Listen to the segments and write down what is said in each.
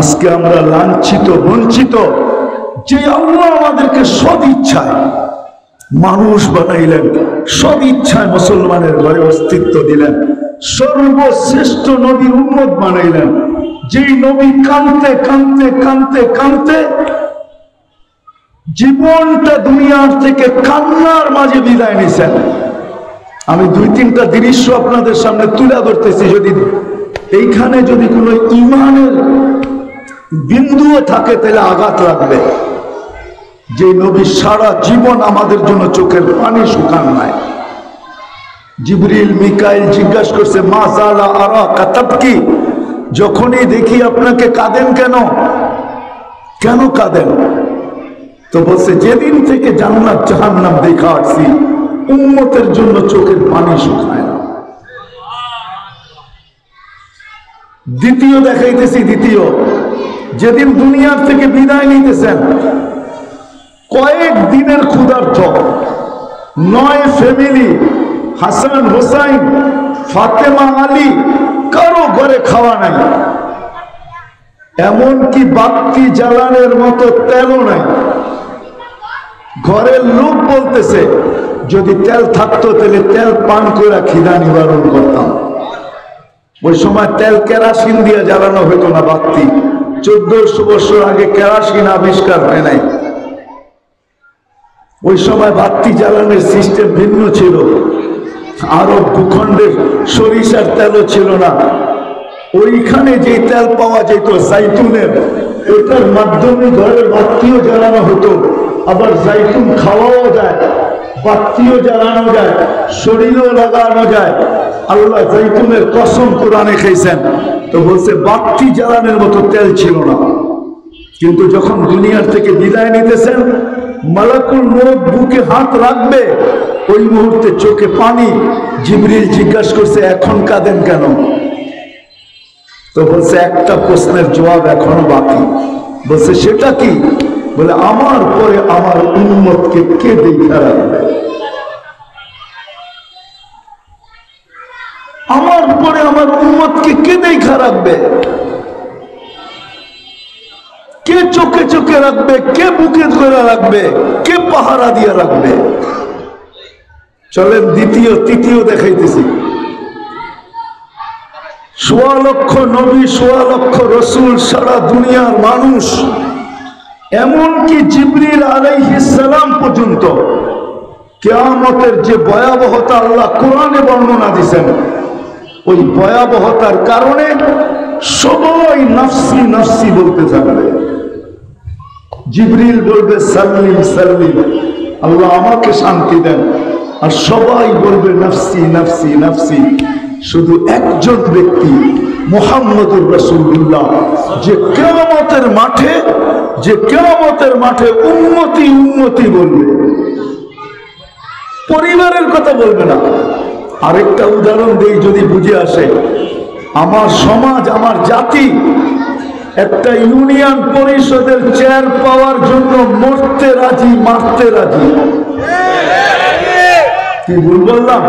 আজকে আমরা লাঞ্ছিত বঞ্চিত। যে আল্লাহ আমাদেরকে সদ ইচ্ছায় মানুষ বানাইলেন, সদ ইচ্ছায় মুসলমানের ঘরে অস্তিত্ব দিলেন, সর্বশ্রেষ্ঠ নবীর উম্মত বানাইলেন, যেই নবী কাঁদতে কাঁদতে কাঁদতে কাঁদতে জীবনটা দুনিয়ার থেকে কান্নার মাঝে বিদায় নিছেন। আমি দুই তিনটা দৃশ্য আপনাদের সামনে তুলে ধরতেছি, যদি এইখানে যদি কোনো ঈমানের বিন্দুও থাকে তাহলে আঘাত লাগবে। যে নবী সারা জীবন আমাদের জন্য চোখের পানি শুকান নাই। জিবরিল মিকাইল জিজ্ঞাসা করছে মা জালা আরা কাতাবকি, যখনই দেখি আপনাকে কাঁদেন কেন, কেন কাঁদেন? তো বলছে যেদিন থেকে জান্নাত জাহান্নাম দেখা আসছি উম্মতের জন্য চোখের পানি শুকায় না। দ্বিতীয় দেখাইতেছি, দ্বিতীয় যেদিন দুনিয়ার থেকে বিদায় নিতেছেন, কয়েক দিনের ক্ষুধার্ত, 9 ফ্যামিলি, হাসান হোসাইন ফাতেমা আলী, কারো ঘরে খাওয়া নাই, এমনকি বাতি জ্বালানোর মতো তেলও নাই। ঘরের লোক বলতেছে যদি তেল থাকতো তাহলে তেল পান করে খিদা নিবারণ করতাম। ওই সময় তেল কেরাসিন দিয়ে জ্বালানো হইতো না বাতি। 1400 বছর আগে কেরাসিন আবিষ্কার হয় নাই। ওই সময় বাতি জ্বালানোর সিস্টেম ভিন্ন ছিল। আরব ভূখণ্ডের সরিষার তেলও ছিল না। ওইখানে যে তেল পাওয়া যেত জাইতুনের, ওইটার মাধ্যমে ঘরের বাতিও জ্বালানো হতো। আবার জাইতুন খাওয়াও যায়, বাতিও জ্বালানো যায়, শরীরেও লাগানো যায়। আল্লাহ জাইতুনের কসম কোরআনে খাইছেন। তো বলছে বাতি জ্বালানোর মতো তেল ছিল না। কিন্তু যখন দুনিয়ার থেকে বিদায় নিতেছেন, মালাকুল মউত বুকে হাত রাখবে, ওই মুহূর্তে চোখে পানি। জিবরিল জিজ্ঞাসা করছে এখন কাঁদেন কেন? তো বলছে একটা প্রশ্নের জবাব এখনো বাকি। বলছে সেটা কি? বলে আমার পরে আমার উম্মতকে কে দেখা রাখবে? আমার পরে আমার উম্মতকে কে দেখা রাখবে? কে চোখে চোখে রাখবে? কে বুকে ধরে রাখবে? কে পাহারা দিয়ে রাখবে? চলেন দ্বিতীয় তৃতীয় দেখাইতেছি। 1.25 লক্ষ নবী, 1.25 লক্ষ রসুল, সারা দুনিয়ার মানুষ, এমনকি জিবরিল আলাইহিস সালাম পর্যন্ত কিয়ামতের যে ভয়াবহতা আল্লাহ কোরআনে বর্ণনা দিয়েছেন, ওই ভয়াবহতার কারণে সবাই নাফসি নাফসি বলতে থাকবে। জিবরিল বলবে সাল্লিম সাল্লিম, আল্লাহ আমাকে শান্তি দেন, আর সবাই বলবে নাফসি নাফসি নাফসি। শুধু একজন ব্যক্তি মুহাম্মদুর রাসূলুল্লাহ, যে কিয়ামতের মাঠে উম্মতি উম্মতি বলবে, পরিবারের কথা বলবে না। আরেকটা উদাহরণ দেই যদি বুঝে আসে। আমার সমাজ, আমার জাতি একটা ইউনিয়ন পরিষদের চেয়ার পাওয়ার জন্য মরতে রাজি, মারতে রাজি। কি ভুল বললাম?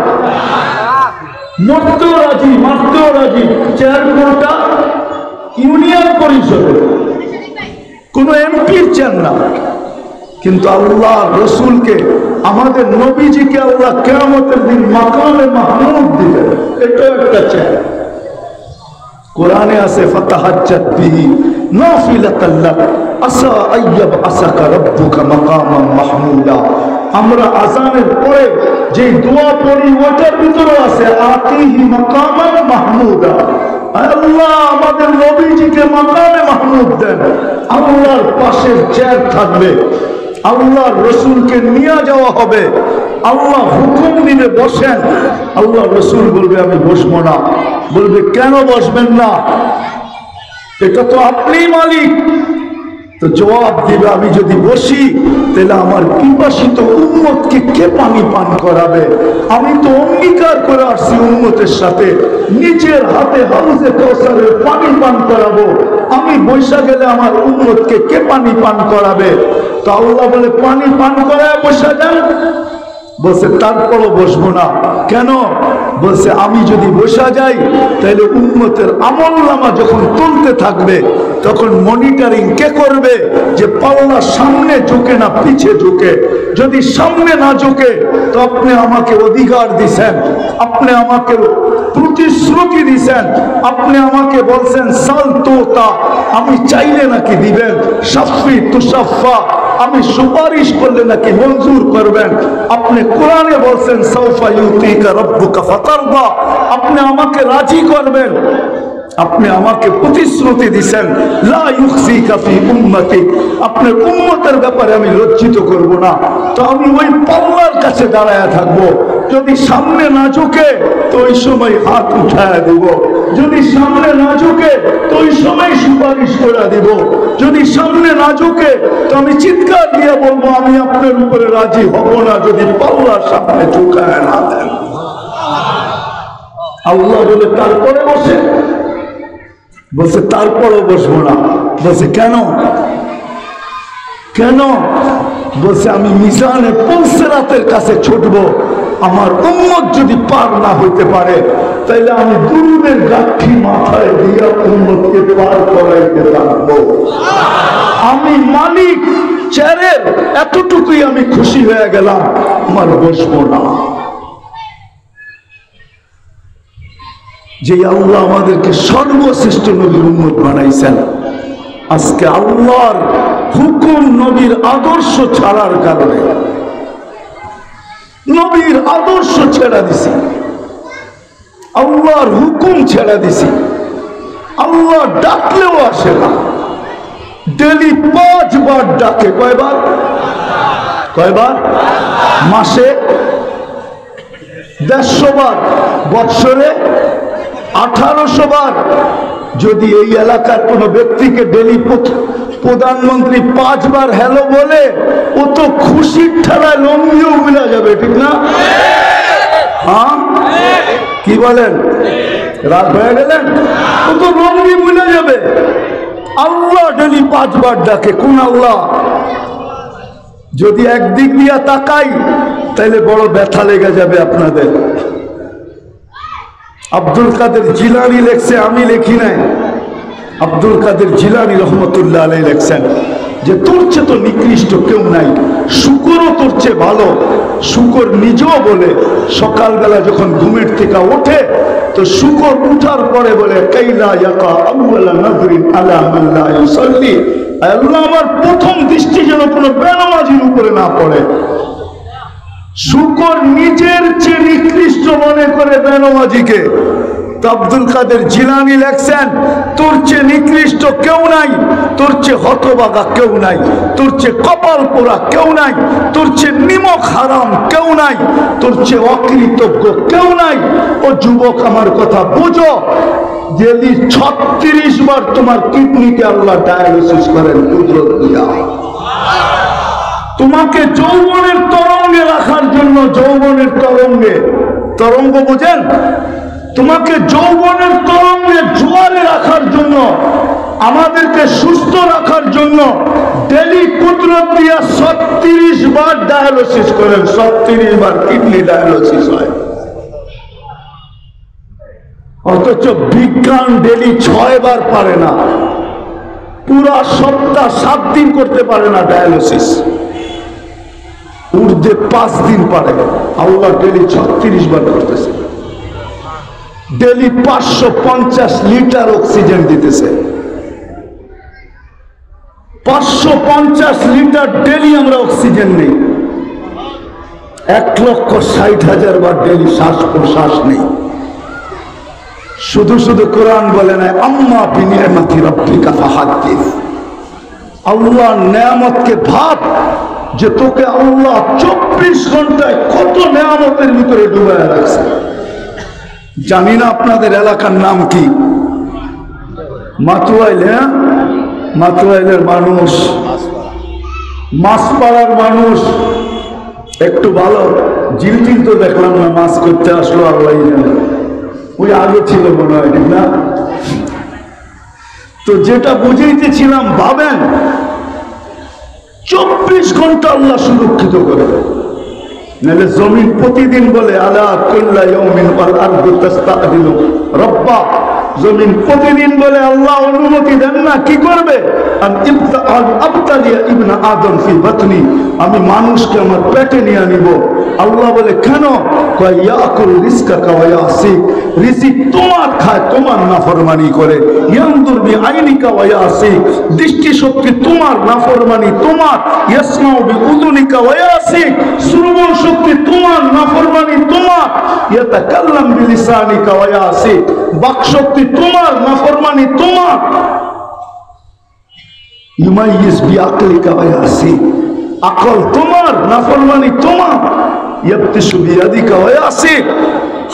মরতেও রাজি, মারতেও রাজি। চেয়ার কোনটা? ইউনিয়ন পরিষদের, কোন এমপির চেয়ার না। কিন্তু আল্লাহ রসুলকে, আমাদের নবীজিকে আল্লাহ কিয়ামতের দিন মাকামে মাহমুদ দিবেন, এটা একটা চেয়ার। কোরআনে আছে ফাতাহাজ্জাত বিহি নাফিলাতান লাক আসা আইয়াবআসাকা রাব্বুকা মাকামান মাহমুদা। আমরা আযানের পরে যে দোয়া পড়ি ওটার ভিতরে আছে আতিহি মাকামান মাহমুদা। আল্লাহ আমাদের নবীজিকে মাকামে মাহমুদ দেন। আল্লাহর পাশে চেয়ার থাকবে, আল্লাহ রসুলকে নিয়ে যাওয়া হবে, আল্লাহ হুকুম দিলে বসেন, আল্লাহ রসুল বলবে আমি বসবো না। বলবে কেন বসবেন না? এটা তো আপনিই মালিক। তো জবাব দিবে আমি যদি বসি তাহলে আমার পিপাসিত উম্মতকে কে পানি পান করাবে? আমি তো অঙ্গীকার করে আসছি উম্মতের সাথে নিজের হাতে হাউজে কাউসারের পানি পান করাবো। আমি বৈশা গেলে আমার উম্মতকে কে পানি পান করাবে? তো আল্লাহ বলে পানি পান করায় বসা যান। বলছে তারপরও বসবো না। কেন? বলছে আমি যদি বসা যাই তাহলে উম্মতের আমলনামা যখন তুলতে থাকবে তখন মনিটরিং কে করবে যে পাল্লা সামনে ঝুঁকে না পিছে ঝুঁকে। যদি সামনে না ঝুঁকে তো আপনি আমাকে অধিকার দিছেন, আপনি আমাকে প্রতিশ্রুতি দিছেন, আপনি আমাকে বলছেন সাল তোতা, আমি চাইলে নাকি দিবেন, শাফি তুশাফা, আমি সুপারিশ করলে নাকি মঞ্জুর করবেন। আপনি কোরআনে বলছেন সাউফা ইউতিকা রাব্বুকা ফাতারদা, আপনি আমাকে রাজি করবেন, আপনি আমাকে প্রতিশ্রুতি দিবেন লা ইউখজিকা ফি উম্মতি, আপনার উম্মতের ব্যাপারে আমি লজ্জিত করব না। তো আমি ওই পাল্লার কাছে দাঁড়ায় থাকবো। যদি সামনে না ঝুঁকে তো ওই সময় হাত উঠায় দেব, যদি সামনে না ঝুঁকে তো ওই সময় সুপারিশ করে দেব, যদি সামনে না ঝুঁকে তো আমি চিৎকার দিয়ে বলবো আমি আপনার উপরে রাজি হব না যদি পাল্লার সামনে ঝুঁকায় না দেন। আল্লাহ বলে তারপরে বসে, বলছে তারপরও বসবো না। বলছে কেন? কেন? বলছে আমি মিজানে পুলসিরাতের কাছে ছুটবো, আমার উম্মত যদি পার না হইতে পারে তাইলে আমি দুরুদের গাঠি মাথায় দিয়া উম্মতকে পার করাইতে থাকবো। আমি মালিক চেয়ারের এতটুকুই আমি খুশি হয়ে গেলাম, আমার বসবো না। যে আল্লাহ আমাদেরকে সর্বশ্রেষ্ঠ নবীর উম্মত বানাইছেন, আজকে আল্লাহর হুকুম নবীর আদর্শ ছাড়ার কারণে নবীর আদর্শ ছেড়া দিছি, আল্লাহর হুকুম ছেড়া দিছি। আল্লাহ ডাকলেও আসে না, ডেলি 5 বার ডাকে। কয়বার? কয়বার? মাসে 150 বার, বৎসরে 1800 বার। যদি এই এলাকার কোন ব্যক্তিকে ডেলি প্রধানমন্ত্রী 5 বার হ্যালো বলে, ও তো খুশির ঠেলায় লঙ্গিও মিলা যাবে, ঠিক না? হ্যাঁ, কি বলেন? রাত হয়ে গেলেন, ও তো লঙ্গি মিলা যাবে। আল্লাহ ডেলি 5 বার ডাকে। কোন আল্লাহ? যদি একদিক দিয়া তাকাই তাহলে বড় ব্যথা লেগে যাবে আপনাদের। আব্দুল কাদের জিলানী লেখছে, আমি লেখি নাই, আব্দুল কাদের জিলানী রহমতুল্লাহ আলাইহি লেখছেন যে তোর চেয়ে তো নিকৃষ্ট কেউ নাই, শুকরও তোর চেয়ে ভালো। শুকর নিজেও বলে সকালবেলা যখন ঘুমের থেকে ওঠে তো শুকর উঠার পরে বলে কাইলা ইয়াকা আউয়ালা নাযরিন আলা মান লা ইউসাল্লি, আল্লাহ আমার প্রথম দৃষ্টি যেন কোনো বেনামাজির উপরে না পড়ে। শুকর নিজের চেয়ে নিকৃষ্ট মনে করে বেনামাজিকে। আব্দুল কাদের জিলানী লেখছেন তোর চেয়ে নিকৃষ্ট কেউ নাই, তোর চেয়ে হতবাগা কেউ নাই, তোর চেয়ে কপাল পোড়া কেউ নাই, তোর চেয়ে নিমক হারাম কেউ নাই, তোর চেয়ে অকৃতজ্ঞ কেউ নাই। ও যুবক, আমার কথা বুঝো, যদি 36 বার তোমার কিডনিকে আল্লাহ ডায়ালিসিস করেন কুদরত দিয়া, তোমাকে যৌবনের তরঙ্গে রাখার জন্য, যৌবনের তরঙ্গে, তরঙ্গ বুঝেন? তোমাকে যৌবনের তরঙ্গে জোয়ারে রাখার জন্য, আমাদেরকে সুস্থ রাখার জন্য ডেলি কুদরত দিয়া 36 বার ডায়ালিসিস করেন। 36 বার কিডনি ডায়ালিসিস হয়। অথচ বিজ্ঞান ডেলি 6 বার পারে না, পুরা সপ্তাহ 7 দিন করতে পারে না ডায়ালিসিস, ঊর্ধ্বে 5 দিন পারে। আল্লাহ ডেলি 36 বার করতেছে, ডেলি 550 লিটার অক্সিজেন দিতেছে। 550 লিটার ডেলি আমরা অক্সিজেন নেই। 1,60,000 বার ডেলি শ্বাস প্রশ্বাস নেই। শুধু শুধু কোরআন বলে না আম্মা বিনিয়ামাতি রাব্বিকা ফাহাদ্দিস, আল্লাহর নেয়ামতকে ভাব যে তোকে আল্লাহ 24 ঘন্টায় কত নেয়ামতের ভিতরে ডুবায় রাখছে। জানি না আপনাদের এলাকার নাম কি? মাতুয়াইল। হ্যাঁ, মাতুয়াইলের মানুষ, মাছপাড়ার মানুষ একটু ভালো। জিলটিল তো দেখলাম না, মাছ করতে আসলো আল্লাহ জানে, ওই আগে ছিল মনে হয়, ঠিক না? তো যেটা বুঝাইতেছিলাম, ভাবেন 24 ঘন্টা আল্লাহ সুরক্ষিত করে। নাহলে জমিন প্রতিদিন বলে আলা কুল্লা ইয়াউমিন ওয়াল আরদু তাস্তাদিলু রব্বা, জমিন প্রতিদিন বলে আল্লাহ অনুমতি দেন না, কি করবে? ইবনা আদম ফি বাতনি, আমি মানুষকে আমার পেটে নিয়ে নিব। আল্লাহ বলে কেন? কয় ইয়াকুল রিজকাকা ওয়া ইয়াসিক, রিজিক তোমার খায়, তোমার নাফরমানি করে। ইয়ানদুর বি আইনিকা ওয়া ইয়াসিক, দৃষ্টি শক্তি তোমার, নাফরমানি তোমার। ইয়াসমাউ বি উযুনিকা ওয়া ইয়াসিক, শ্রবণ শক্তি তোমার, নাফরমানি তোমার। ইয়াতাকাল্লাম বি লিসানিকা ওয়া ইয়াসিক, বাক শক্তি তোমার, নাফরমানি তোমার। ইউমাইয়িজ বিআকলিকা ওয়া ইয়াসিক, আকল তোমার, নাফরমানি তোমার। ইয়াবতিশু বিয়াদিকা ওয়া ইয়াসিক,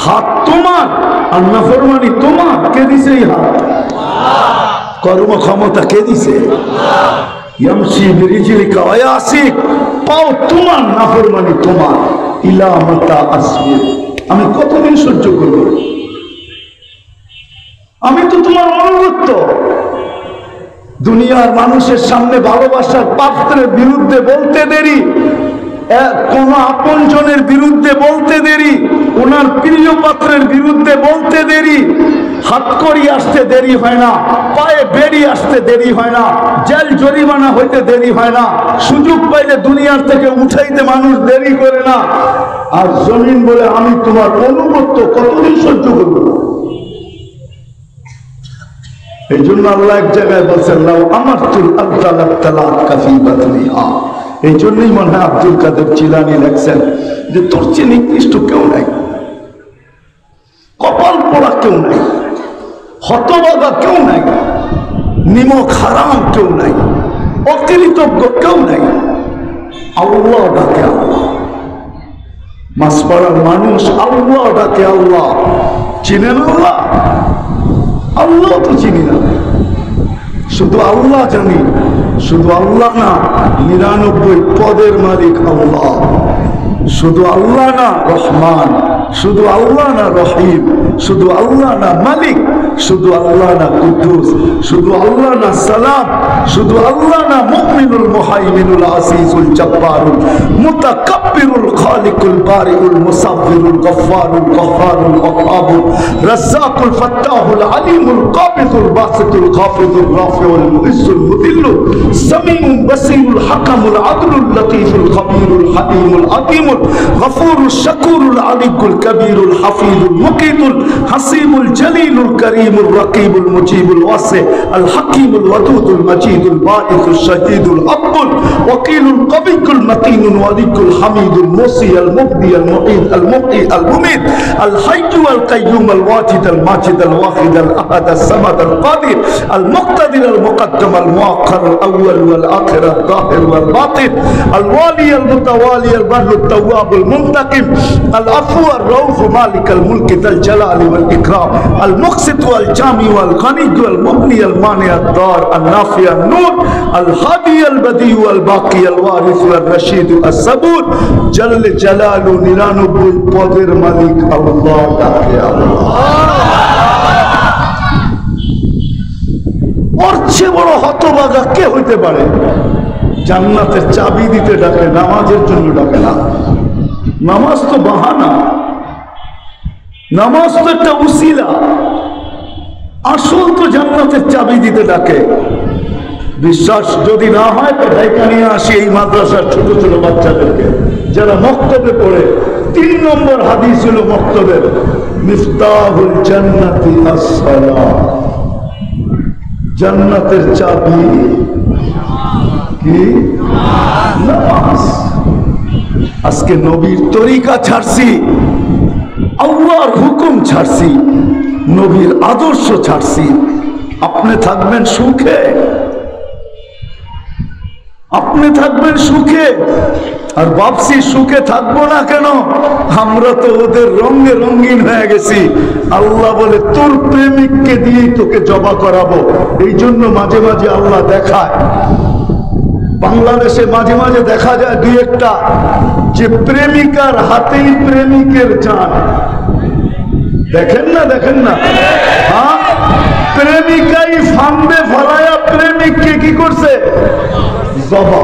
হাত তোমার আর নাফরমানি তোমার। কে দিছে এই হাত? কর্ম ক্ষমতা কে দিছে? ইয়ামশি বিরিজলিকা ওয়া ইয়াসিক, পাও তোমার, নাফরমানি তোমার। ইলা মাতা আসবির, আমি কতদিন সহ্য করব? আমি তো তোমার অনুগত। দুনিয়ার মানুষের সামনে ভালোবাসার পাত্রের বিরুদ্ধে বলতে দেরি, কোন আপনজনের বিরুদ্ধে বলতে দেরি, ওনার প্রিয় পাত্রের বিরুদ্ধে বলতে দেরি। হাত করি আসতে দেরি হয় না, পায়ে বেড়ি আসতে দেরি হয় না, জেল জরিমানা হইতে দেরি হয় না, সুযোগ পাইলে দুনিয়ার থেকে উঠাইতে মানুষ দেরি করে না। আর জমিন বলে আমি তোমার অনুগত, কতদিন সহ্য করব? এই জন্য আল্লাহ এক জায়গায় বলছেন লাউ আমারতুল আরদা লাবতালাকা ফি বাতনিহা। এই জন্যই মনে হয় আব্দুল কাদের জিলানী লেখছেন যে তোর চেয়ে নিকৃষ্ট কেউ নাই, কপাল পোড়া কেউ নাই, হতভাগা কেউ নাই, নিমক হারাম কেউ নাই, অকৃতজ্ঞ কেউ নাই। আল্লাহ ডাকে আল্লাহ, মাসপাড়ার মানুষ আল্লাহ ডাকে আল্লাহ। চিনেন আল্লাহ? আল্লাহ তো চিনি না, শুধু আল্লাহ জানি। শুধু আল্লাহ না, 99 পদের মালিক আল্লাহ। শুধু আল্লাহ না রহমান, শুধু আল্লাহ না রহিম, শুধু আল্লাহ না মালিক, শুধু আল্লাহ না কুদ্দুস, শুধু আল্লাহ না সালাম, শুধু আল্লাহ না মুমিনুল মুহাইমিনুল আসিসুল জব্বারুল মুতাকাব্বিরুল খালিকুল বারিউল মুসাব্বিরুল গফফারুল কহ্হারুল ওয়াহাবুল রাজ্জাকুল ফাত্তাহুল আলিমুল কাবিদুল বাসিতুল খাফিদুল রাফিউল মুইজ্জুল মুদিল্লু সামিউল বাসীরুল হাকামুল আদলুল লতীফুল খবীরুল হালিমুল আকিমুল গফুরুল শাকুরুল আলিকুল কবীরুল হাফিজুল মুকিতুল হাসিবুল জলিলুল করিমুল রকিবুল মুজিবুল ওয়াসি আল হাকিমুল ওয়াদুদুল মজিদুল বাঈসুল শাহীদুল আব্বুল ওয়াকিলুল কবিকুল মতিনুল ওয়ালিকুল হামিদুল মুসি আল মুবদি আল মুঈদ আল মুহয়ি আল মুমীত আল হাইয়্যু আল কাইয়্যুম আল ওয়াজিদ আল মাজিদ আল ওয়াহিদ আল আহাদ আল সামাদ আল কাদির আল মুক্তাদির আল মুকদ্দম আল মুআক্খার আল আউয়াল ওয়াল আখির আল যাহির ওয়াল বাতিন আল ওয়ালি আল মুতাওয়ালি আল বাররু আল তাওয়াব আল মুনতাকিম আল আফু আর রাউফ মালিক আল মুলক যাল জালাল ওয়াল ইকরাম আল মুকসিত ওয়াল জামি ওয়াল গনি ওয়াল মুগনি আল মানি আল দার আল নাফি আল নূর আল হাদি আল বদি ওয়াল বাকি আল ওয়ারিস ওয়াল রশিদ আল সাবুর জাল জালালু 99 পদের মালিক আল্লাহ ডাকে আল্লাহ। ওর চেয়ে বড় হতভাগা কে হইতে পারে? জান্নাতের চাবি দিতে ডাকে, নামাজের জন্য ডাকে না। নামাজ তো বাহানা, নামাজ তো একটা উসিলা, আসল তো জান্নাতের চাবি দিতে ডাকে। বিশ্বাস যদি না হয় তো ঢাকা নিয়ে আসি এই মাদ্রাসার ছোট ছোট বাচ্চাদেরকে যারা মক্তবে পড়ে। 3 নম্বর হাদিস হলো মক্তবের, মিফতাহুল জান্নাতি আস-সালাহ, জান্নাতের চাবি কি? নামাজ। আজকে নবীর তরিকা ছাড়ছি, আল্লাহর হুকুম ছাড়ছি, নবীর আদর্শ ছাড়ছি। আপনি থাকবেন সুখে, আপনি থাকবেন সুখে। আর ভাবছি সুখে থাকবো না কেন? আমরা তো ওদের রঙে রঙিন হয়ে গেছি। আল্লাহ বলে তোর প্রেমিককে দিয়েই তোকে জবা করাবো। এই জন্য মাঝে মাঝে আল্লাহ দেখায়, বাংলাদেশে মাঝে মাঝে দেখা যায় 2-1টা যে প্রেমিকার হাতেই প্রেমিকের জান। দেখেন না, দেখেন না? হ্যাঁ, প্রেমিকাই ফান্দে ফলায়া প্রেমিককে কি করছে? জবা।